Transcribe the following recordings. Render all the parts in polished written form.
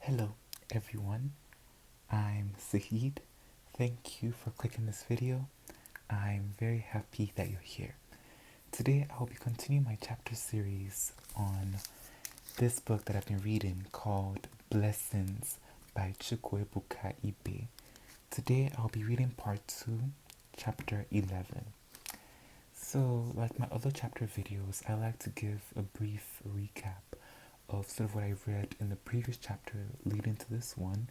Hello everyone, I'm Sahid. Thank you for clicking this video. I'm very happy that you're here. Today I'll be continuing my chapter series on this book that I've been reading called Blessings by Chukwuebuka Ibeh. Today I'll be reading part 2, chapter 11. So, like my other chapter videos, I like to give a brief recap of sort of what I read in the previous chapter leading to this one.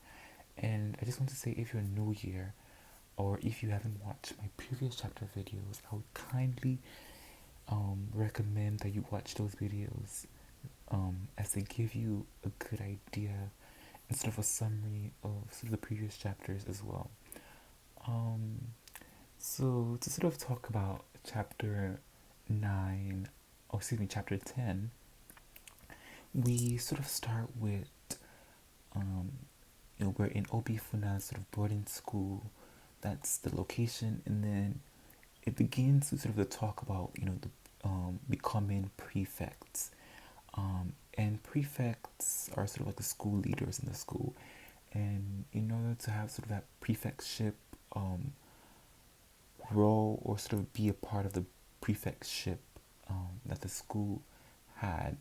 And I just want to say, if you're new here or if you haven't watched my previous chapter videos, I would kindly recommend that you watch those videos as they give you a good idea and sort of a summary of sort of the previous chapters as well. So to sort of talk about chapter 9, or excuse me, chapter 10, we sort of start with we're in Obifuna's sort of boarding school. That's the location, and then it begins to sort of the talk about the becoming prefects, and prefects are sort of like the school leaders in the school, and in order to have sort of that prefectship role or sort of be a part of the prefectship that the school had,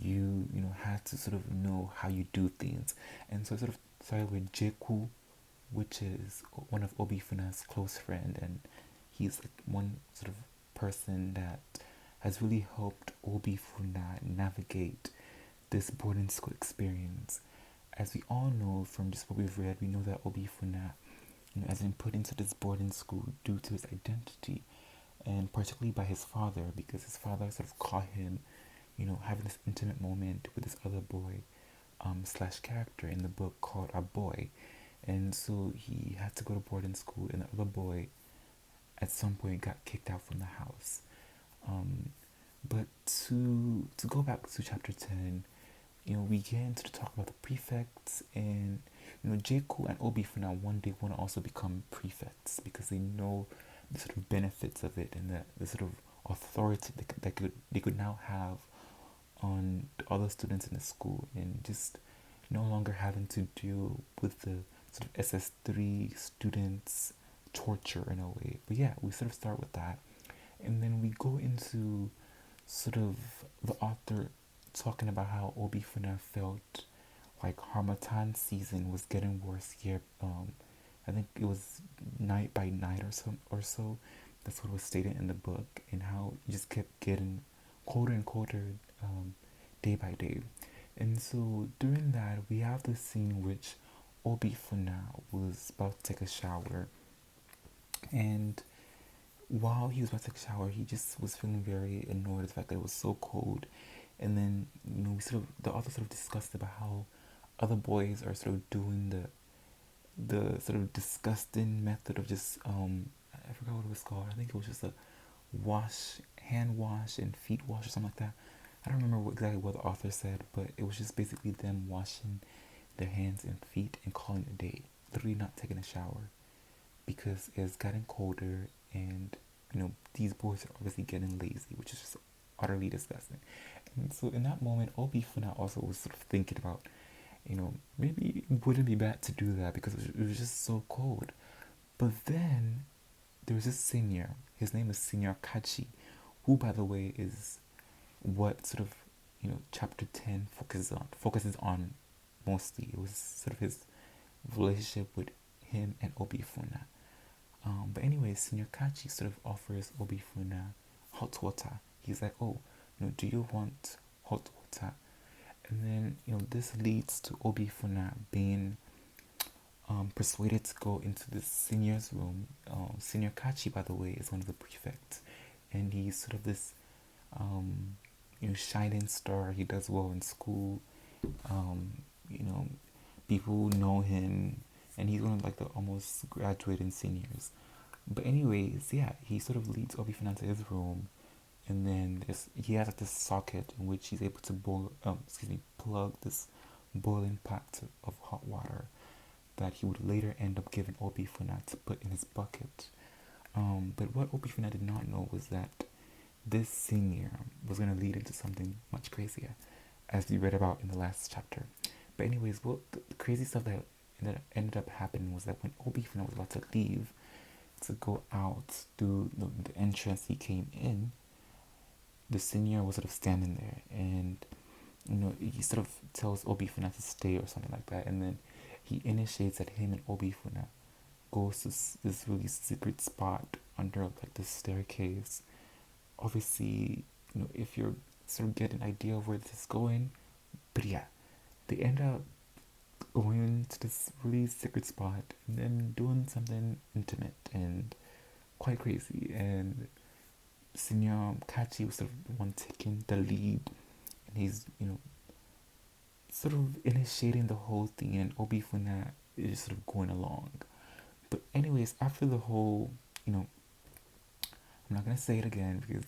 you had to sort of know how you do things. And so I sort of started with Jeku, which is one of Obifuna's close friend, and he's like one sort of person that has really helped Obifuna navigate this boarding school experience. As we all know from just what we've read, we know that Obifuna has been put into this boarding school due to his identity, and particularly by his father, because his father sort of caught him having this intimate moment with this other boy slash character in the book called A Boy. And so he had to go to boarding school, and the other boy at some point got kicked out from the house. But to go back to chapter 10, we get into to talk about the prefects, and Jeku and Obifuna one day want to also become prefects because they know the sort of benefits of it and the sort of authority that they could now have on the other students in the school, and just no longer having to deal with the sort of SS3 students torture in a way. But yeah, we sort of start with that, and then we go into sort of the author talking about how Obifuna felt like Harmattan season was getting worse here. I think it was night by night or so. That's what was stated in the book, and how it just kept getting colder and colder day by day. And so during that, we have the scene in which Obifuna was about to take a shower, and while he was about to take a shower, he just was feeling very annoyed at the fact that it was so cold. And then we the author sort of discussed about how other boys are sort of doing the sort of disgusting method of just I forgot what it was called. I think it was just a hand wash and feet wash or something like that. I don't remember exactly what the author said, but it was just basically them washing their hands and feet and calling it a day, literally not taking a shower, because it's getting colder, and these boys are obviously getting lazy, which is just utterly disgusting. And so in that moment, Obifuna also was sort of thinking about, maybe it wouldn't be bad to do that because it was just so cold. But then there was this senior, his name is Senior Kachi, who, by the way, is what sort of chapter 10 focuses on mostly. It was sort of his relationship with him and Obifuna. But anyway, Senior Kachi sort of offers Obifuna hot water. He's like, oh, do you want hot water? And then this leads to Obifuna being persuaded to go into the senior's room. Senior Kachi, by the way, is one of the prefects, and he's sort of this shining star. He does well in school. People know him, and he's one of like the almost graduating seniors. But anyways, yeah, he sort of leads Obifuna to his room, and then he has like this socket in which he's able to plug this boiling pot of hot water that he would later end up giving Obifuna to put in his bucket. But what Obifuna did not know was that this senior was going to lead into something much crazier, as we read about in the last chapter. But anyways, well, the crazy stuff that ended up happening was that when Obifuna was about to leave to go out through the entrance he came in, the senior was sort of standing there, and he sort of tells Obifuna to stay or something like that, and then he initiates that him and Obifuna goes to this really secret spot under like the staircase. Obviously, if you're sort of getting an idea of where this is going, but yeah, they end up going to this really secret spot and then doing something intimate and quite crazy. And Senior Kachi was sort of the one taking the lead, and he's sort of initiating the whole thing, and Obifuna is sort of going along. But anyways, after the whole, I'm not gonna say it again because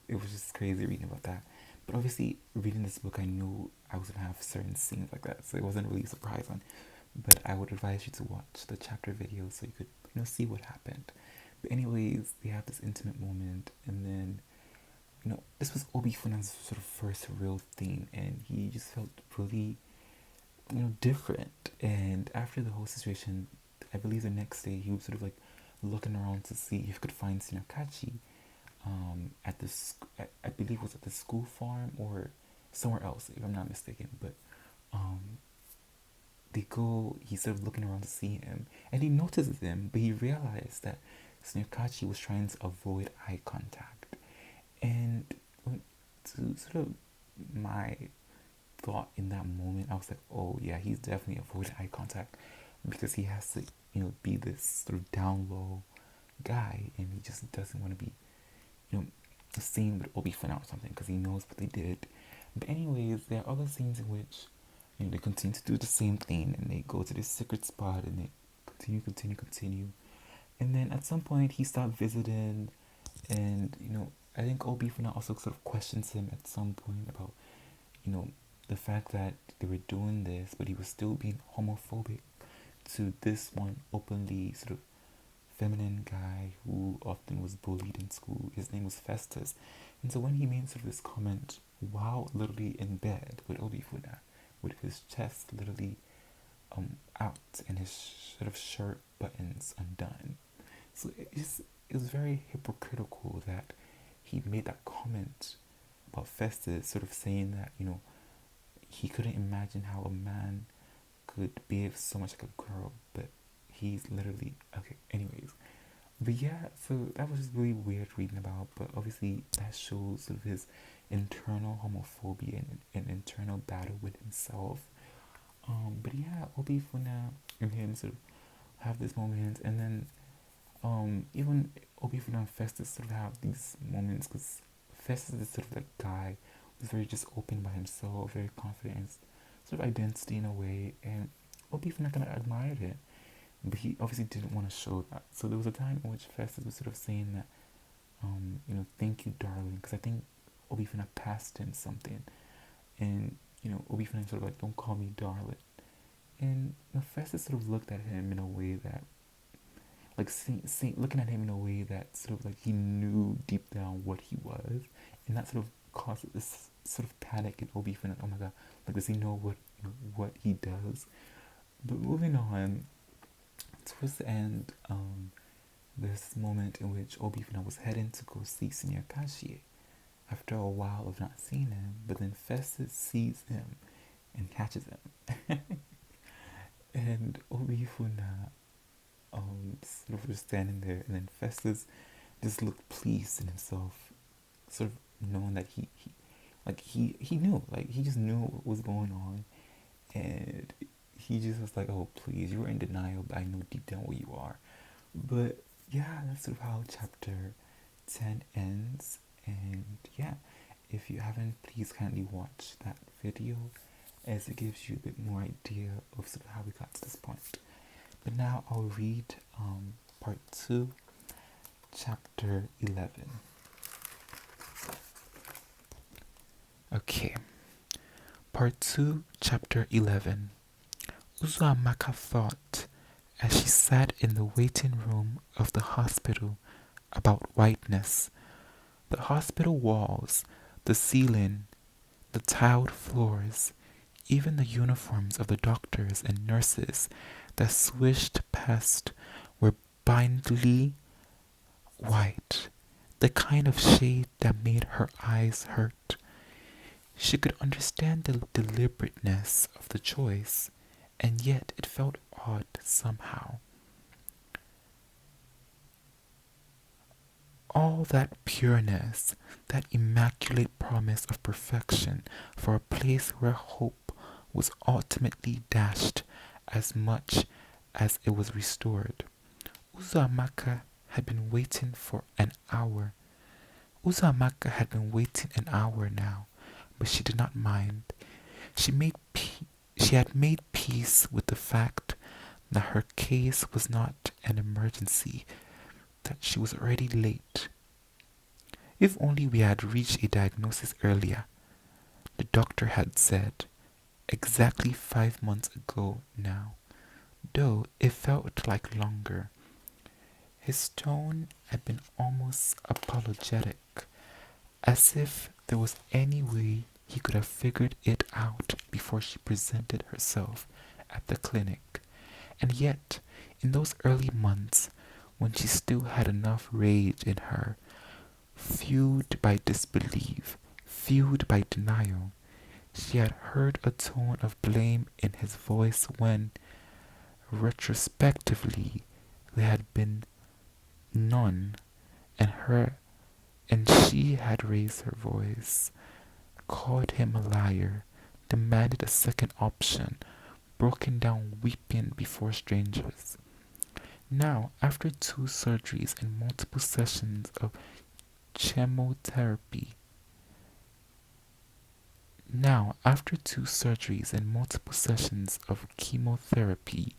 it was just crazy reading about that. But obviously, reading this book, I knew I was gonna have certain scenes like that, so it wasn't really surprising. But I would advise you to watch the chapter video so you could see what happened. But anyways, they have this intimate moment, and then this was Obifuna's sort of first real thing, and he just felt really different. And after the whole situation, I believe the next day he was sort of like looking around to see if he could find Sinakachi at this, I believe it was at the school farm or somewhere else, if I'm not mistaken. But he's sort of looking around to see him, and he notices him, but he realized that Sinakachi was trying to avoid eye contact. And to sort of my thought in that moment, I was like, oh yeah, he's definitely avoiding eye contact because he has to, be this sort of down low guy, and he just doesn't want to be, seen with Obifuna or something because he knows what they did. But anyways, there are other scenes in which, they continue to do the same thing, and they go to this secret spot, and they continue. And then at some point, he stopped visiting, and, I think Obifuna also sort of questions him at some point about, the fact that they were doing this, but he was still being homophobic to this one openly sort of feminine guy who often was bullied in school. His name was Festus. And so when he made sort of this comment while literally in bed with Obifuna, with his chest literally out and his sort of shirt buttons undone. So it was very hypocritical that he made that comment about Festus, sort of saying that, he couldn't imagine how a man could behave so much like a girl, but he's literally okay. Anyways, but yeah, so that was just really weird reading about. But obviously, that shows sort of his internal homophobia and internal battle with himself. But yeah, Obifuna and him sort of have this moment, and then even Obifuna and Festus sort of have these moments because Festus is sort of that guy who's very just open by himself, very confident in his sort of identity in a way, and Obifuna kind of admired it, but he obviously didn't want to show that. So there was a time in which Festus was sort of saying that, thank you, darling, because I think Obifuna passed him something, and Obifuna sort of like, don't call me darling, and Festus sort of looked at him in a way that, like, looking at him in a way that sort of like he knew deep down what he was, and that sort of caused this sort of panic in Obifuna. Oh my god, like, does he know what he does? But moving on, towards the end, there's this moment in which Obifuna was heading to go see Senior Kashi after a while of not seeing him, but then Festus sees him and catches him. And Obifuna sort of just standing there, and then Festus just looked pleased in himself, sort of knowing that he knew, like, he just knew what was going on, and he just was like, oh please, you were in denial, but I know deep down where you are. But yeah, that's sort of how chapter 10 ends. And yeah, if you haven't, please kindly watch that video, as it gives you a bit more idea of sort of how we got to this point. But now I'll read part 2, chapter 11. Okay, part 2, chapter 11. Uzuamaka thought, as she sat in the waiting room of the hospital, about whiteness. The hospital walls, the ceiling, the tiled floors, even the uniforms of the doctors and nurses that swished past were blindly white, the kind of shade that made her eyes hurt. She could understand the deliberateness of the choice, and yet it felt odd somehow. All that pureness, that immaculate promise of perfection for a place where hope was ultimately dashed as much as it was restored. Uzumaka had been waiting for an hour. Uzumaka had been waiting an hour now, but she did not mind. She had made peace with the fact that her case was not an emergency, that she was already late. If only we had reached a diagnosis earlier, the doctor had said, exactly 5 months ago now, though it felt like longer. His tone had been almost apologetic, as if there was any way he could have figured it out before she presented herself at the clinic. And yet, in those early months, when she still had enough rage in her, fueled by disbelief, fueled by denial, she had heard a tone of blame in his voice when, retrospectively, there had been none, and she had raised her voice, called him a liar, demanded a second option, broken down weeping before strangers. Now, after 2 surgeries and multiple sessions of chemotherapy,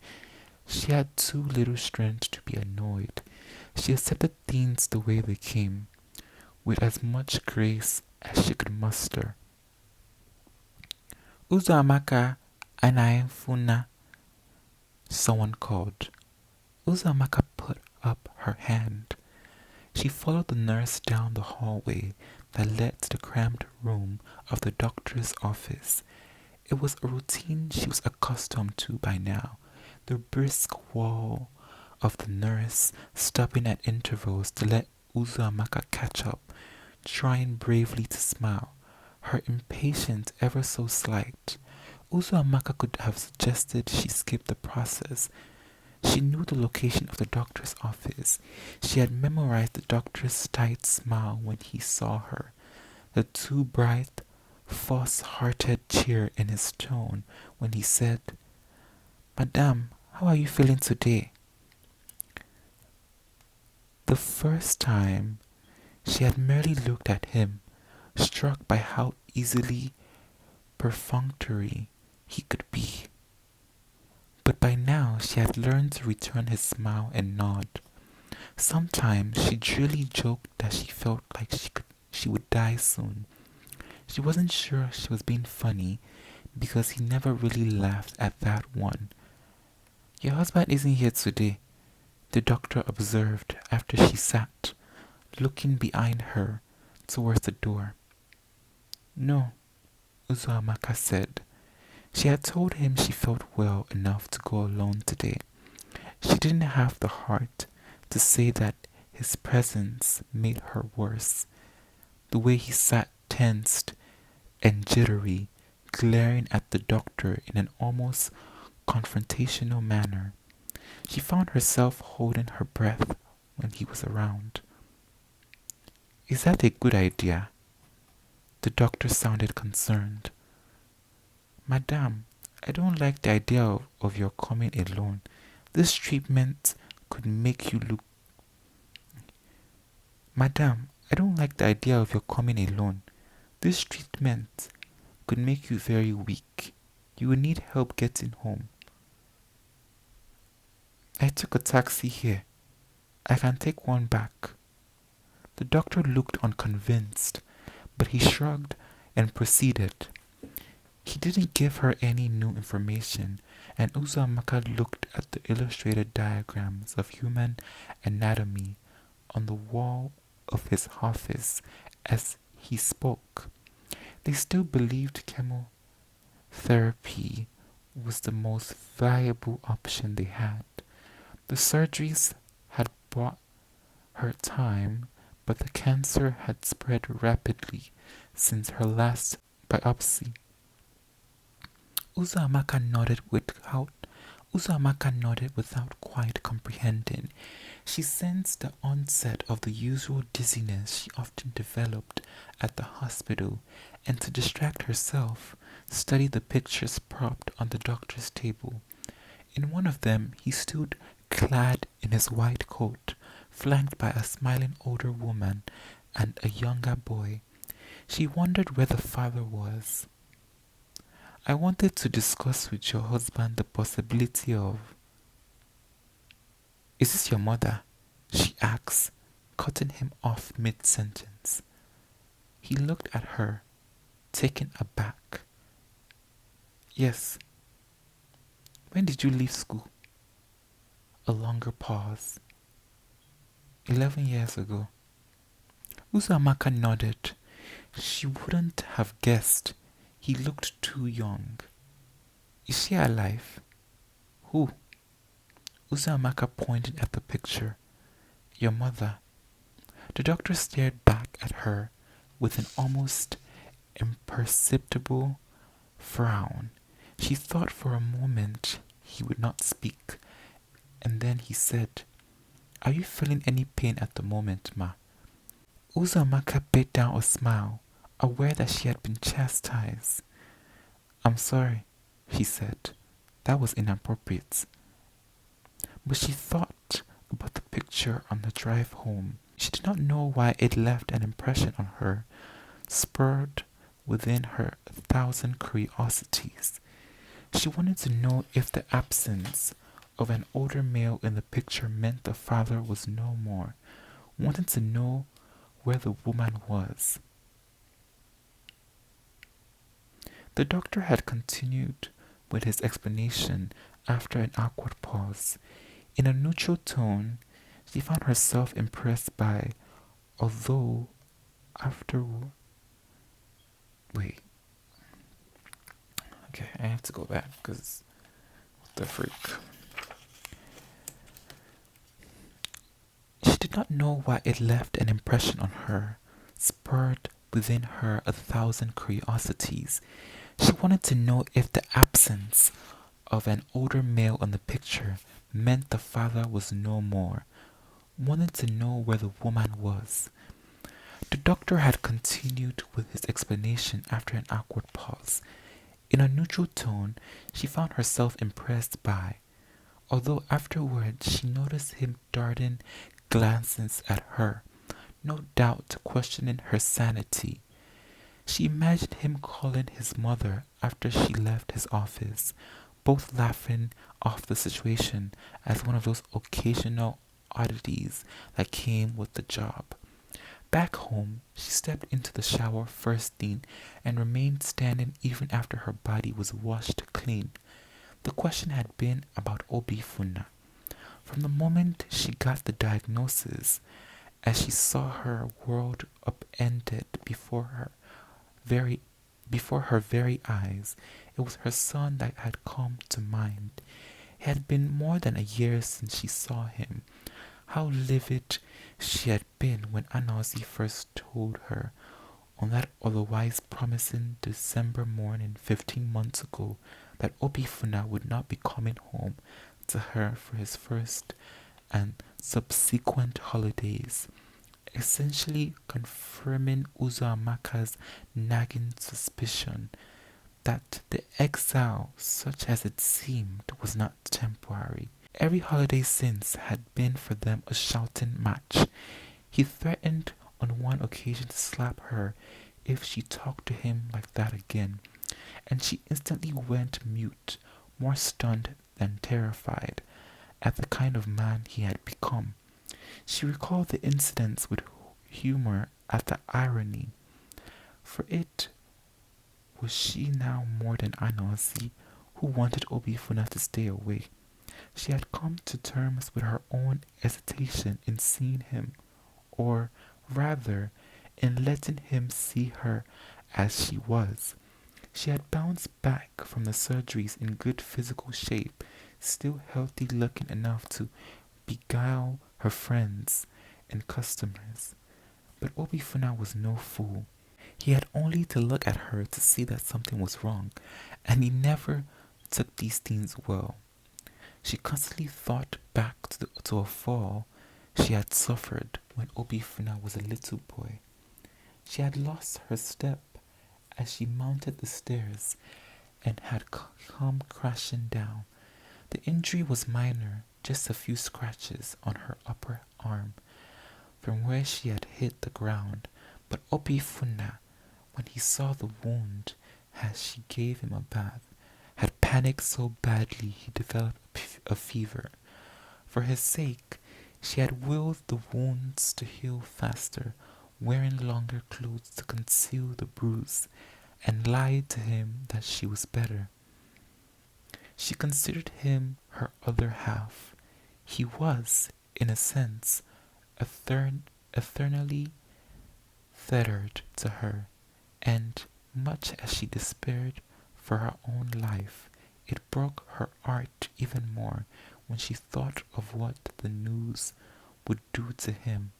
she had too little strength to be annoyed. She accepted things the way they came, with as much grace as she could muster. Uzumaka anaefuna, someone called. Uzumaka put up her hand. She followed the nurse down the hallway that led to the cramped room of the doctor's office. It was a routine she was accustomed to by now, the brisk wall of the nurse stopping at intervals to let Uzumaka catch up, trying bravely to smile, her impatience ever so slight. Uzumaka could have suggested she skip the process. She knew the location of the doctor's office. She had memorized the doctor's tight smile when he saw her, the too bright, false-hearted cheer in his tone when he said, "Madame, how are you feeling today?" The first time, she had merely looked at him, struck by how easily perfunctory he could be. But by now she had learned to return his smile and nod. Sometimes she drily joked that she felt like she would die soon. She wasn't sure she was being funny because he never really laughed at that one. "Your husband isn't here today," the doctor observed after she sat, looking behind her towards the door. "No," Uzumaka said. She had told him she felt well enough to go alone today. She didn't have the heart to say that his presence made her worse. The way he sat tensed and jittery, glaring at the doctor in an almost confrontational manner. She found herself holding her breath when he was around. "Is that a good idea?" The doctor sounded concerned. "Madame, I don't like the idea of your coming alone. This treatment could make you look... Madame, I don't like the idea of your coming alone. This treatment could make you very weak. You will need help getting home." "I took a taxi here. I can take one back." The doctor looked unconvinced, but he shrugged and proceeded. He didn't give her any new information, and Uzumaka looked at the illustrated diagrams of human anatomy on the wall of his office as he spoke. They still believed Therapy was the most valuable option they had. The surgeries had bought her time, but the cancer had spread rapidly since her last biopsy. Uzumaka nodded without quite comprehending. She sensed the onset of the usual dizziness she often developed at the hospital, and to distract herself, studied the pictures propped on the doctor's table. In one of them, he stood clad in his white coat, flanked by a smiling older woman and a younger boy. She wondered where the father was. I wanted to discuss with your husband the possibility of... Is this your mother? She asked, cutting him off mid-sentence. He looked at her, taken aback. Yes. When did you leave school? A longer pause. 11 years ago. Uzumaka nodded. She wouldn't have guessed. He looked too young. Is she alive? Who? Uzumaka pointed at the picture. Your mother. The doctor stared back at her with an almost imperceptible frown. She thought for a moment he would not speak, and then he said, Are you feeling any pain at the moment, ma? Uzumaka bit down a smile, aware that she had been chastised. I'm sorry, she said. That was inappropriate. But she thought about the picture on the drive home. She did not know why it left an impression on her, spurred within her 1,000 curiosities. She wanted to know if the absence of an older male in the picture meant the father was no more, wanted to know where the woman was. The doctor had continued with his explanation after an awkward pause. In a neutral tone, she found herself impressed by, although after... Wait. Okay, I have to go back because what the freak. She did not know why it left an impression on her, spurred within her 1,000 curiosities. She wanted to know if the absence of an older male on the picture meant the father was no more, wanted to know where the woman was. The doctor had continued with his explanation after an awkward pause. In a neutral tone, she found herself impressed by, although afterwards she noticed him darting glances at her, no doubt questioning her sanity. She imagined him calling his mother after she left his office, both laughing off the situation as one of those occasional oddities that came with the job. Back home, she stepped into the shower first thing and remained standing even after her body was washed clean. The question had been about Obifuna. From the moment she got the diagnosis, as she saw her world upended before her very eyes, it was her son that had come to mind. It had been more than a year since she saw him. How livid she had been when Ngozi first told her on that otherwise promising December morning 15 months ago that Obifuna would not be coming home to her for his first and subsequent holidays, essentially confirming Uzumaka's nagging suspicion that the exile, such as it seemed, was not temporary. Every holiday since had been for them a shouting match. He threatened on one occasion to slap her if she talked to him like that again, and she instantly went mute, more stunned than terrified at the kind of man he had become. She recalled the incidents with humor at the irony, for it was she now more than Ngozi who wanted Obifuna to stay away. She had come to terms with her own hesitation in seeing him, or rather, in letting him see her as she was. She had bounced back from the surgeries in good physical shape, still healthy looking enough to beguile her friends and customers. But Obifuna was no fool. He had only to look at her to see that something was wrong, and he never took these things well. She constantly thought back to a fall she had suffered when Obifuna was a little boy. She had lost her step as she mounted the stairs and had come crashing down. The injury was minor, just a few scratches on her upper arm from where she had hit the ground, but Obifuna, when he saw the wound as she gave him a bath, had panicked so badly he developed a fever. For his sake, she had willed the wounds to heal faster, wearing longer clothes to conceal the bruise, and lied to him that she was better. She considered him her other half. He was, in a sense, eternally tethered to her, and much as she despaired for her own life, it broke her heart even more when she thought of what the news would do to him.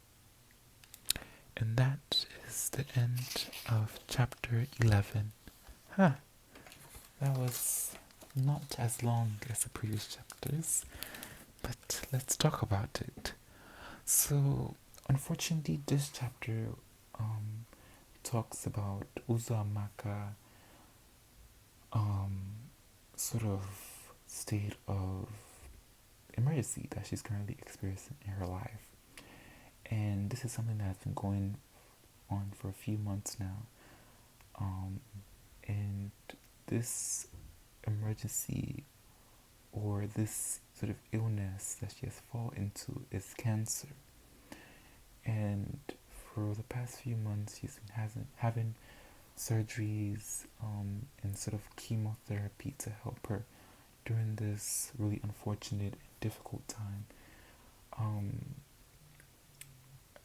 And that is the end of chapter 11. That was not as long as the previous chapters, but let's talk about it. So, unfortunately, this chapter talks about Uzumaka sort of state of emergency that she's currently experiencing in her life. And this is something that's been going on for a few months now. And this emergency or this sort of illness that she has fallen into is cancer. And for the past few months, she's been having surgeries and sort of chemotherapy to help her during this really unfortunate and difficult time.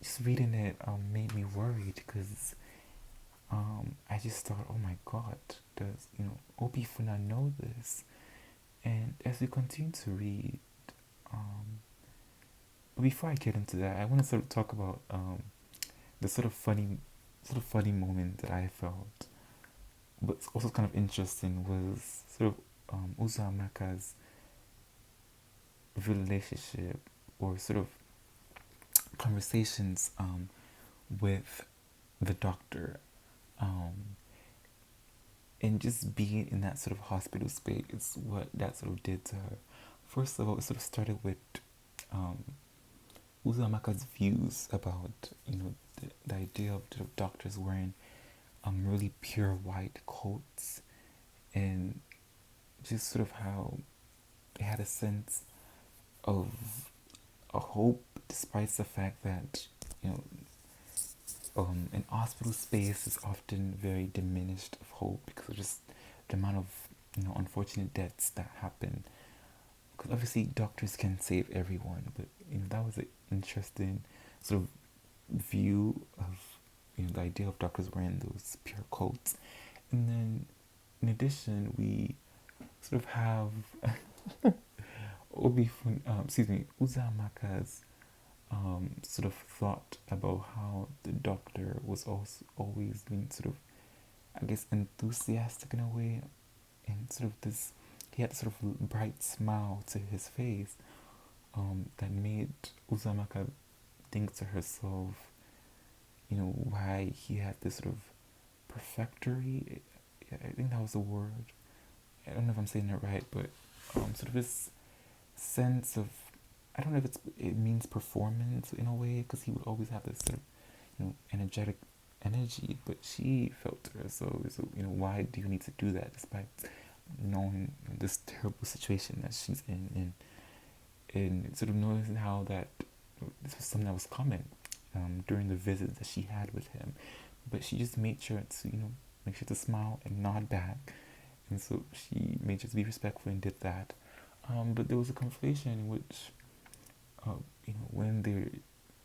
Just reading it made me worried because I just thought, oh my God, does Obifuna know this? And as we continue to read, before I get into that, I want to sort of talk about the sort of funny moment that I felt, but also kind of interesting was sort of Uzumaka's relationship or sort of conversations with the doctor, and just being in that sort of hospital space is what that sort of did to her. First of all, it sort of started with Uzumaka's views about the idea of doctors wearing really pure white coats, and just sort of how they had a sense of a hope despite the fact that an hospital space is often very diminished of hope because of just the amount of unfortunate deaths that happen. Because obviously doctors can save everyone, but that was an interesting sort of view of the idea of doctors wearing those pure coats. And then in addition, we sort of have Uzumaka's sort of thought about how the doctor was also always being sort of, I guess, enthusiastic in a way, and sort of this, he had sort of a bright smile to his face that made Uzumaka think to herself, why he had this sort of perfectory. I think that was the word. I don't know if I'm saying it right, but sort of this sense of, I don't know if it means performance in a way, because he would always have this sort of energetic energy, but she felt to herself, so why do you need to do that despite knowing this terrible situation that she's in, and sort of noticing how that this was something that was common during the visits that she had with him, but she just made sure to make sure to smile and nod back, and so she made sure to be respectful and did that. But there was a conflation in which when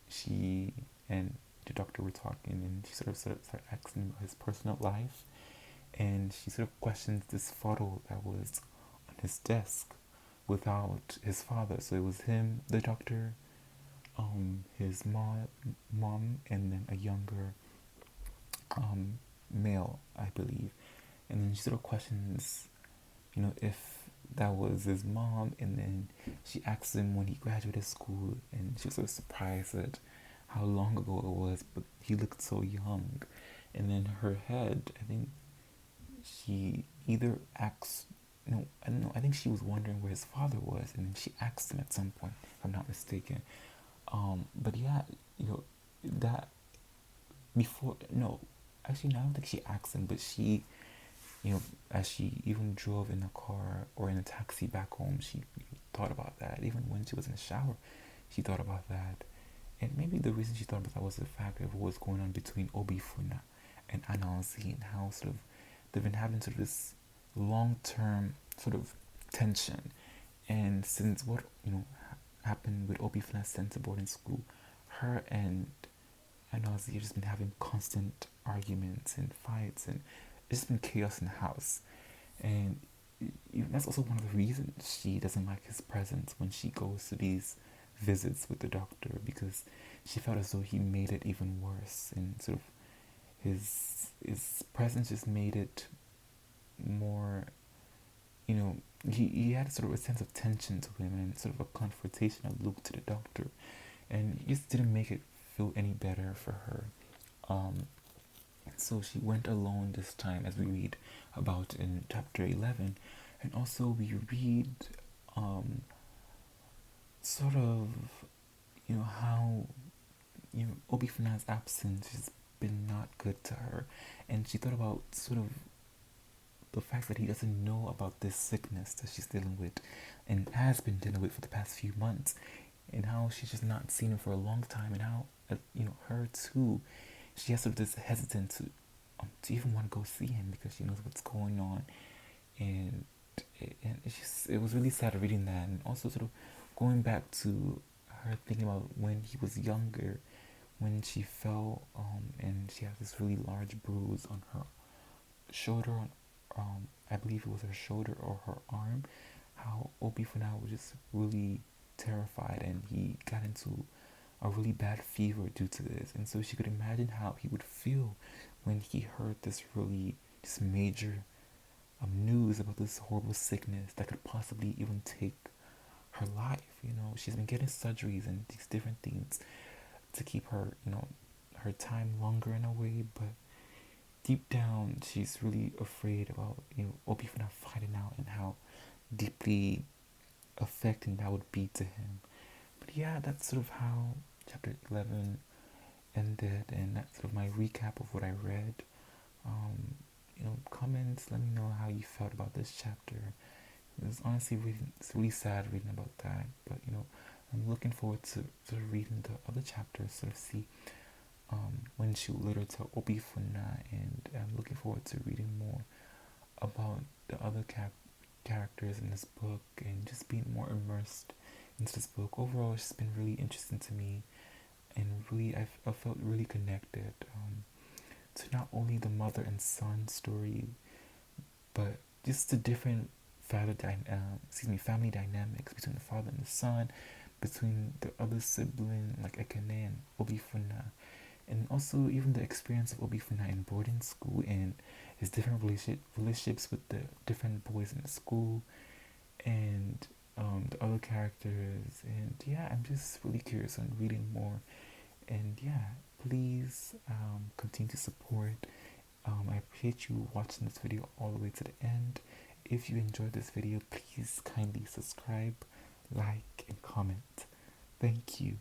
she and the doctor were talking, and she sort of started asking about his personal life, and she sort of questions this photo that was on his desk without his father. So it was him, the doctor, his mom, and then a younger male, I believe. And then she sort of questions, if that was his mom, and then she asks him when he graduated school, and she was sort of surprised at how long ago it was, but he looked so young. And then her head, I think she either asks, no, I don't know, I think she was wondering where his father was, and then she asked him at some point, if I'm not mistaken. But yeah, that before, no, actually, no, I don't think she asked him, but she, as she even drove in the car or in a taxi back home, she thought about that. Even when she was in the shower, she thought about that. And maybe the reason she thought about that was the fact of what was going on between Obifuna and Anansi, and how sort of they've been having sort of this long-term sort of tension. And since what happened with Obifuna sent to boarding school, her and Ngozi have just been having constant arguments and fights, and it's just been chaos in the house. And that's also one of the reasons she doesn't like his presence when she goes to these visits with the doctor, because she felt as though he made it even worse, and sort of his presence just made it more, he had sort of a sense of tension to him, and sort of a confrontational look to the doctor, and it just didn't make it feel any better for her. So she went alone this time, as we read about in chapter 11. And also we read sort of, how, Obifuna's absence has been not good to her. And she thought about sort of the fact that he doesn't know about this sickness that she's dealing with and has been dealing with for the past few months, and how she's just not seen him for a long time, and how, her too, she has sort of this hesitant to even want to go see him because she knows what's going on. And it was really sad reading that, and also sort of going back to her thinking about when he was younger, when she fell, and she had this really large bruise on her shoulder, I believe it was her shoulder or her arm, how Obifuna was just really terrified, and he got into a really bad fever due to this. And so she could imagine how he would feel when he heard this major news about this horrible sickness that could possibly even take her life. She's been getting surgeries and these different things to keep her, her time longer in a way, but deep down she's really afraid about, Obifuna finding out, and how deeply affecting that would be to him. But yeah, that's sort of how chapter 11 ended, and that's sort of my recap of what I read. Comments, let me know how you felt about this chapter. It was honestly it's really sad reading about that, but I'm looking forward to sort of reading the other chapters, sort of see when she will later tell Obifuna, and I'm looking forward to reading more about the other characters in this book, and just being more immersed into this book. Overall, it's just been really interesting to me, and really I felt really connected to not only the mother and son story, but just the different family dynamics between the father and the son, between the other sibling like Ekene and Obifuna, and also even the experience of Obifuna in boarding school, and his different relationships with the different boys in the school, and the other characters. And yeah, I'm just really curious on reading more. And yeah, please continue to support. I appreciate you watching this video all the way to the end. If you enjoyed this video, please kindly subscribe, like, and comment. Thank you.